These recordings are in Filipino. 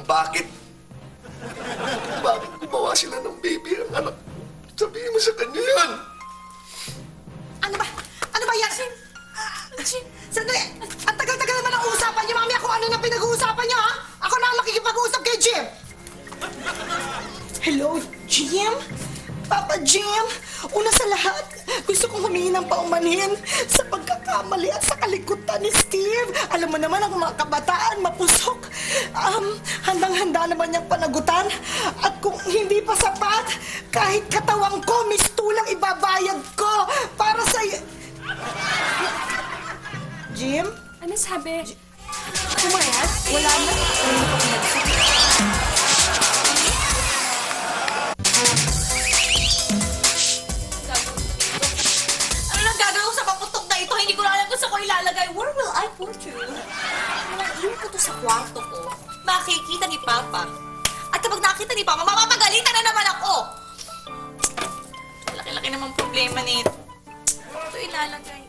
bakit. Bakit gumawa sila ng baby ang anak? Sabihin mo sa kanya yan. Ano ba? Ano ba yan? Sandali! Ang tagal-tagal naman ang usapan niyo, Mami. Kung ano na pinag-uusapan niyo, ha? Ako na ang makikipag-usap kay Jim. Hello, Jim? Papa Jim, una sa lahat, gusto kong humingi ng paumanhin sa pagkakamali at sa kalikutan ni Steve. Alam mo naman ang mga kabataan, mapusok. Handang-handa naman niyang panagutan. At kung hindi pa sapat, kahit katawang ko, mistulang ibabayad ko para sa... Jim? Ano sabi? Kumayat? Wala na. Ano nang gagawin ko sa paputok na ito? Hindi ko na alam kung saan ko ilalagay. Where will I put you? Iwan ko to sa kwarto ko. Makikita ni Papa. At kapag nakita ni Papa, mapapagalitan na naman ako. Laki-laki naman problema nito. Ito ilalagay.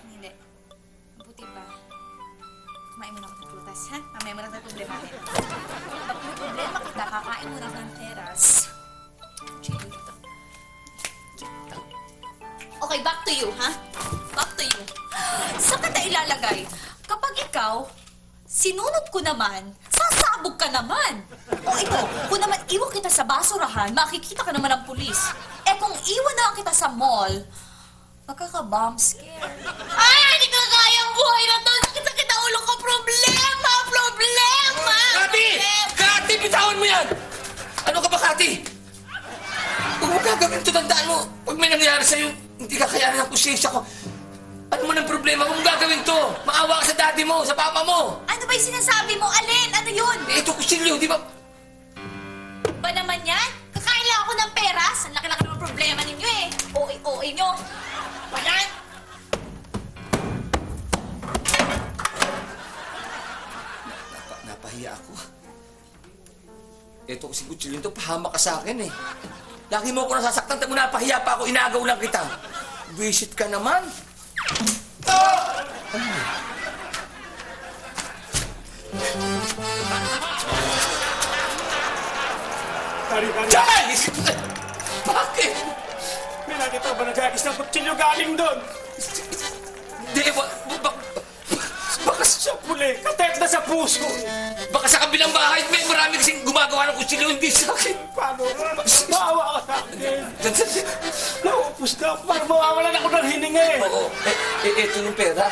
Hindi. Mabuti pa. Kumain muna ako ng prutas, ha? Mamaya mo na tayo problemahin. Pag may problema kita, kakain muna ako ng teras. Chill dito. Okay, back to you, ha? Back to you. Saan ka na ilalagay? Kapag ikaw, sinunod ko naman, sasabog ka naman. O ito, kung naman iwan kita sa basurahan, makikita ka naman ng pulis. Eh kung iwan na kita sa mall, magkaka-bomb scare. Ay, hindi ka kaya ang buhay na to. Sakit-sakit ang ulo ko. Problema! Problema! Kati! Kati, bitawan mo yan! Ano ka ba, Kati? Huwag mo gagawin ito, tandaan mo. Pag may nangyari sa'yo, hindi ka kayanin ang kusensya ko. Ano mo ng problema? Huwag mo gagawin to. Maawa ka sa daddy mo, sa papa mo. Ano ba yung sinasabi mo? Alin? Ano yun? Eh, ito kusilyo, di ba? Ba naman yan? Kakain lang ako ng peras. Ang laki-laki ng problema ninyo eh. OA nyo. Walan! Napahiya ako. Ito kasi kutsilyo to, pahamak ka sa akin eh. Lagi mo ako nasasaktan, tayo mo napahiya pa ako, inagaw lang kita. Visit ka naman. Kari-kari, Chay! Bakit? may nakita ba nagkakis ng kutsilyo galing doon? Di, baka sa... Muli, katet na sa puso. Baka sa kabilang bahay, may marami kasing gumagawa ng kutsilyo, hindi sa akin. Paano? Maawa ka sa akin. Naupos na ako. Parang mawawalan ako ng hininga eh. Oo, eto yung pera.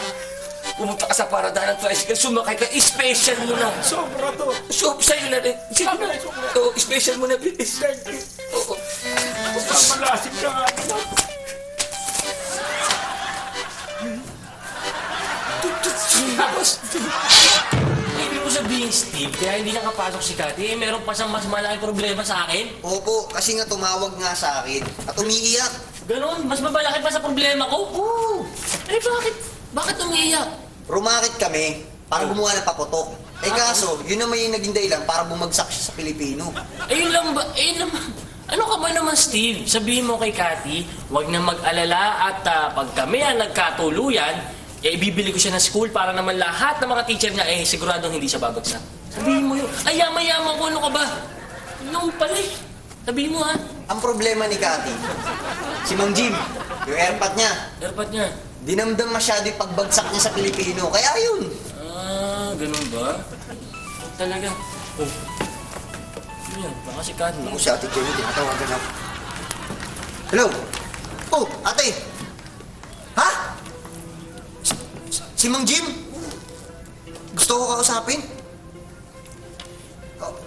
Pumunta ka sa paradahan ng tricycle, sumakay ka, special mo na. Sobra to. So, sa'yo na rin. Sige na. Oo, special mo na, bilis. Thank you. Oo. Mamalasig ka nga naman. Tapos, Ibig mo sabihin, Steve, kaya hindi nakapasok si Cathy, eh, meron pa siyang mas malaking problema sa akin? Opo, kasi nga tumawag nga sa akin at umiiyak. Ganon, mas mabalaki pa sa problema ko? Oo. Eh, bakit? Bakit umiiyak? Rumakit kami para gumawa ng paputok. Eh kaso, yun naman yung naging dahilan para bumagsak siya sa Pilipino. Ayun lang ba? Ayun naman. Ano ka ba naman, Steve? Sabihin mo kay Cathy, huwag na mag-alala at pag kami ang nagkatuluyan, eh, ibibili ko siya ng school para naman lahat ng mga teacher niya, eh, siguradong hindi siya babagsak. Sabihin mo yun. Ay, yaman-yaman ko, ano ka ba? Ano pala eh. Sabihin mo, ha? Ang problema ni Cathy, si Mang Jim, yung airpot niya, Airpot niya. dinamdam masyado yung pagbagsak niya sa Pilipino. Kaya yun. Ah, ganun ba? Talaga. Oh. Ano yan? Baka si Cathy. Ako si Ate Jenny, tinatawagan ako. Hello? Oh, ate! Ha? Si Mang Jim? Gusto ko kausapin?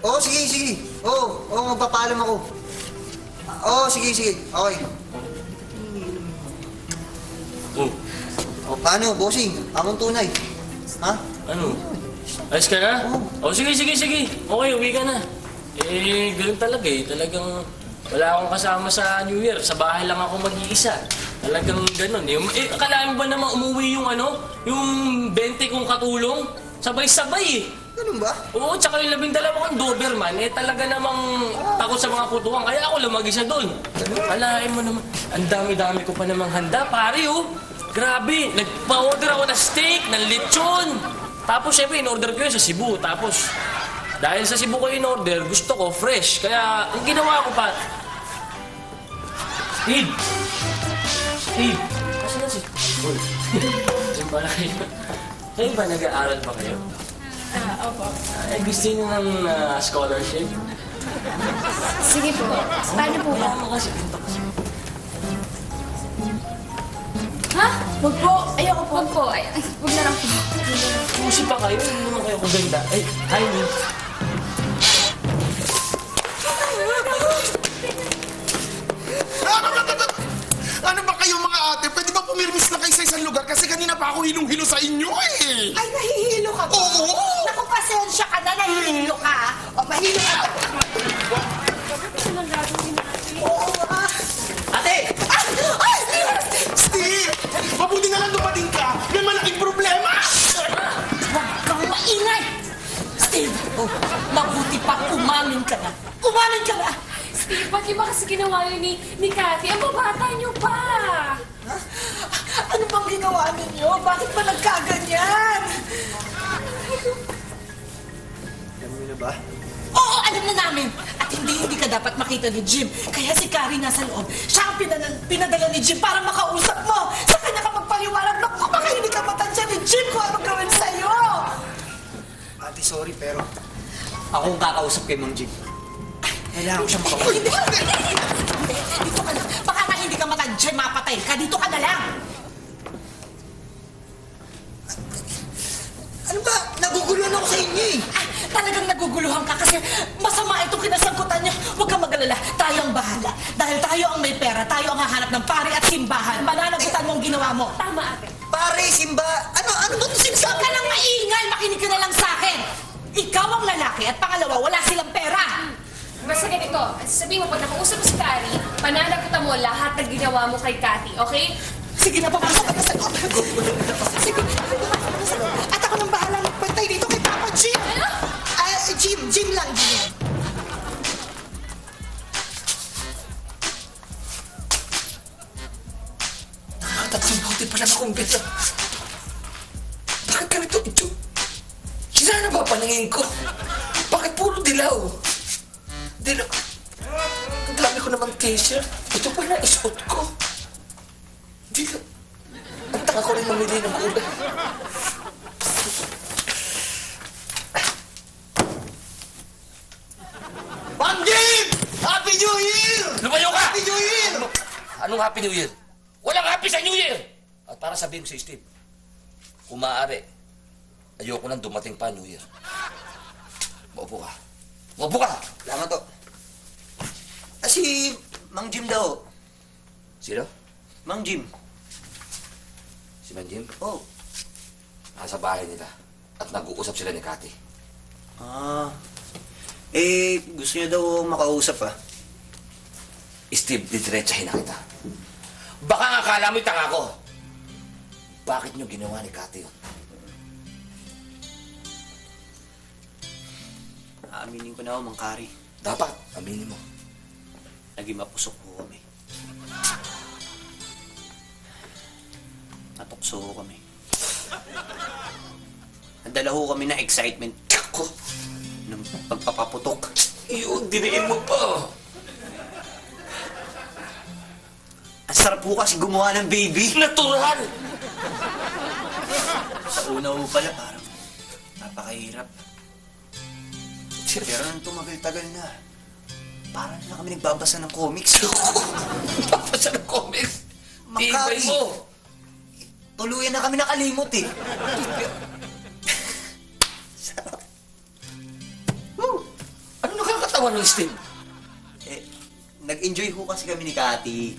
Oo, sige, sige. Oo, magpapaalam ako. Oo, sige, sige. Okay. Oh. O, paano, bossing? Among tunay. Ha? Ano? Ayos ka na? Oh, sige. Okay, uwi ka na. Eh, ganun talaga eh. Talagang wala akong kasama sa New Year. Sa bahay lang ako mag-iisa. Talagang ganun eh. Akala mo ba naman umuwi yung ano? Yung 20 kong katulong? Sabay-sabay eh. Ganun ba? Oo, tsaka yung 12 kong Doberman, eh talaga namang takot sa mga putukan. Kaya ako lang mag-isa doon. Alain mo naman, ang dami-dami ko pa namang handa, pare oh. Grabe, nagpa-order ako ng steak, ng lechon. Tapos syempre, in-order ko yun sa Cebu. Tapos, dahil sa Cebu ko in-order, gusto ko fresh. Kaya, ang ginawa ko pa... Steve! Steve! Kasi na si... Uy. Diyan pala kayo. Kayo ba nag-aaral pa kayo? Opo. Gusto niyo ng scholarship? Sige po. Paano po ba? Kasi, Ha? Wag po. Ayoko po. Wag po. Wag na lang po. pusi pa kayo. Hindi naman kayo kaganda. Ay, hi, Will. Ano ba kayo mga ate? Pwede ba pumirmis na kayo sa isang lugar? Kasi kanina pa ako hilong-hilo sa inyo eh. Ay, nahihilo ka ba? Oo. Naku, pasensya ka na, nahihilo ka. O, mahilo ka. Oo, ah. Ate! Ay! Steve! Mabuti na lang dumating ka. May malaking problema. Huwag kang maingay! Steve, mabuti pa umamin ka na. Umamin ka na! Steve, ba't iba kasi ginawa yun ni Cathy? Ang babata niyo pa! Ano bang ginawa ninyo? Bakit ba nagkaganyan? Alam niyo na ba? Oo, alam na namin. At hindi ka dapat makita ni Jim. Kaya si Carrie nasa loob. Siya ang pinadala ni Jim para makausap mo. Sa kanya ka magpaliwanag. Naku, baka hindi ka matansya ni Jim kung anong gawin sa'yo. Ate, sorry, pero... Ako ang kakausap kay Mang Jim. Kailangan ko siya makausap. Hindi. Dito ka lang. Baka nga hindi ka matansya, mapatay ka. Dito ka na lang. Ano ba? Naguguluhan ako sa inyo eh. Ah, talagang naguguluhan ka kasi masama itong kinasangkutan niya. Huwag kang mag-alala. Tayo ang bahala. Dahil tayo ang may pera, tayo ang hahanap ng pari at simbahan. Mananagutan mo ang ginawa mo. Tama, ate. Pare, Simba, ano ba ito Huwag sinasabi? ka nang maingay. Makinig ka na lang sa akin. Ikaw ang lalaki at pangalawa, wala silang pera. Basta ganito, sabihin mo, pag nakausap mo si Carrie, pananagutan mo lahat ng ginawa mo kay Cathy, okay? Sige na, pumasok ka na sa loob. Sige, pumasok ka na sa loob. At ako nang bahala magpantay dito kay Papa Jim. Ano? Jim lang, Jim. Nakatatlong buti pa lang akong beta. Bakit ganito ito? Sila na ba paningin ko? Bakit puro dilaw? Dilaw? Ang dami ko naman t-shirt. Ito pa na isuot ko. Dilaw. Ang taka ko rin mamili ng kulay. Mang Jim! Happy New Year! Lumayo ka! Happy New Year! Anong Happy New Year? Walang Happy sa New Year! At para sabihin ko si Steve, kung maaari, ayoko nang dumating pa New Year. Maupo ka. Maupo ka! Salamat to. Si Mang Jim daw. Sino? Mang Jim. Si Manjim? Oh. Nasa bahay nila. At nag-uusap sila ni Cathy. Gusto niya daw makausap ah. Steve, didiretsahin na kita. Baka nga akala mo'y tanga ko. Bakit niyo ginawa ni Cathy yun? Aaminin ko na ako, Mang Kari. Dapat, aminin mo. Naging mapusok po kami. Natukso ko kami. Nadala ho kami na excitement Ako, ng pagpapaputok. yun, diniin mo pa. Ang sarap po kasi gumawa ng baby. Natural! Sa una ho pala parang napakahirap. Pero nung tumagal-tagal na, parang na kami nagbabasa ng comics. Papasa ng comics. Tibay Makati. mo. Tuluyan na kami nakalimot eh. Ano nakakatawa ng Steve? Nag-enjoy ho kasi kami ni Cathy.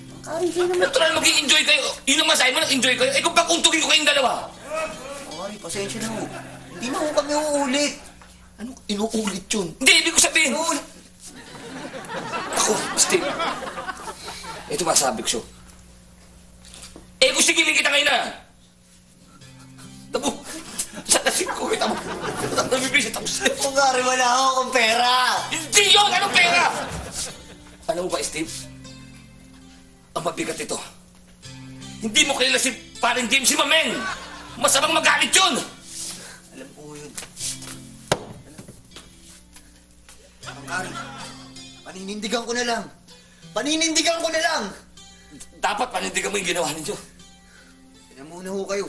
Natural mag-i-enjoy kayo. Yun ang masahin mo, nag-enjoy kayo. Eh kung pakuntugin ko kayong dalawa. Sorry, pasensya na ho. Hindi na ho kami uulit. Ano? Inuulit yun. Hindi, ibig ko sabihin. Inuulit. Ako, Steve. Ito masabi ko siya. Gusto giling kita ngayon na. Tabo. Sa nasip ko kita mo. Nabibisit ako sa'yo. Kung gari, wala ho akong pera. Hindi yun! Anong pera? Alam mo ba, Steve? Ang mabigat ito. Hindi mo kilala si Paring Jim, si Mameng. Masamang magalit yun. Alam ko Kari, paninindigan ko na lang. Paninindigan ko na lang! Dapat panindigan mo yung ginawa ninyo. Kaya muna ho kayo.